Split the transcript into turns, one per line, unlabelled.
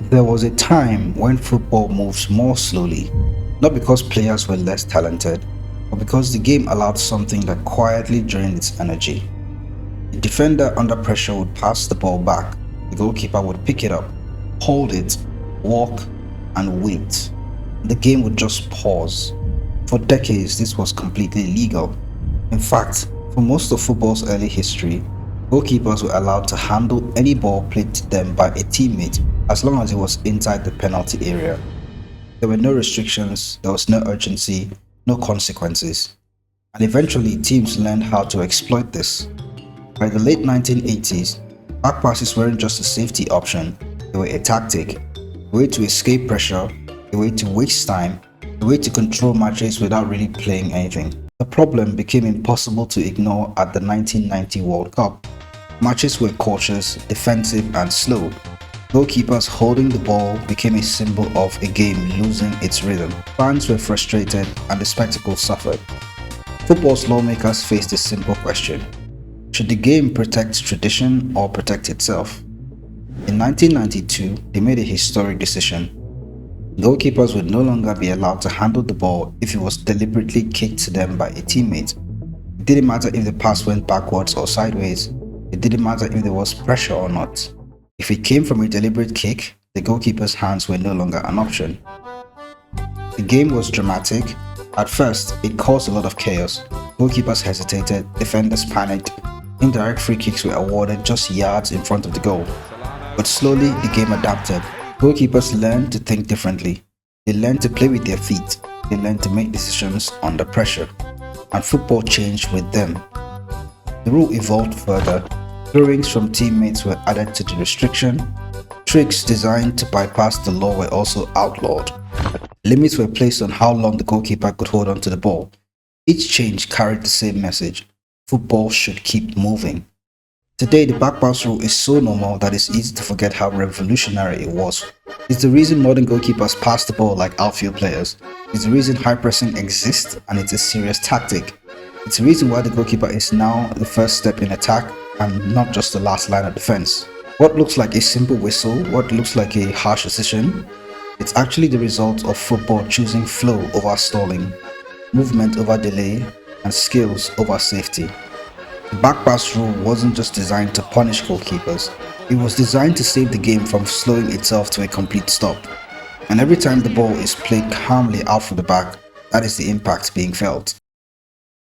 There was a time when football moves more slowly, not because players were less talented, but because the game allowed something that quietly drained its energy. The defender under pressure would pass the ball back, the goalkeeper would pick it up, hold it, walk, and wait. The game would just pause. For decades, this was completely legal. In fact, for most of football's early history, goalkeepers were allowed to handle any ball played to them by a teammate as long as it was inside the penalty area. There were no restrictions, there was no urgency, no consequences. And eventually, teams learned how to exploit this. By the late 1980s, backpasses weren't just a safety option, they were a tactic, a way to escape pressure, a way to waste time, a way to control matches without really playing anything. The problem became impossible to ignore at the 1990 World Cup. Matches were cautious, defensive, and slow. Goalkeepers holding the ball became a symbol of a game losing its rhythm. Fans were frustrated and the spectacle suffered. Football's lawmakers faced a simple question: should the game protect tradition or protect itself? In 1992, they made a historic decision. Goalkeepers would no longer be allowed to handle the ball if it was deliberately kicked to them by a teammate. It didn't matter if the pass went backwards or sideways. It didn't matter if there was pressure or not. If it came from a deliberate kick, the goalkeeper's hands were no longer an option. The game was dramatic. At first, it caused a lot of chaos. Goalkeepers hesitated, defenders panicked, indirect free kicks were awarded just yards in front of the goal. But slowly, the game adapted. Goalkeepers learned to think differently. They learned to play with their feet. They learned to make decisions under pressure. And football changed with them. The rule evolved further. Throw-ins from teammates were added to the restriction. Tricks designed to bypass the law were also outlawed. Limits were placed on how long the goalkeeper could hold on to the ball. Each change carried the same message: football should keep moving. Today, the backpass rule is so normal that it's easy to forget how revolutionary it was. It's the reason modern goalkeepers pass the ball like outfield players. It's the reason high pressing exists, and it's a serious tactic. It's the reason why the goalkeeper is now the first step in attack and not just the last line of defense. What looks like a simple whistle, what looks like a harsh decision, it's actually the result of football choosing flow over stalling, movement over delay, and skills over safety. The backpass rule wasn't just designed to punish goalkeepers, it was designed to save the game from slowing itself to a complete stop. And every time the ball is played calmly out from the back, that is the impact being felt.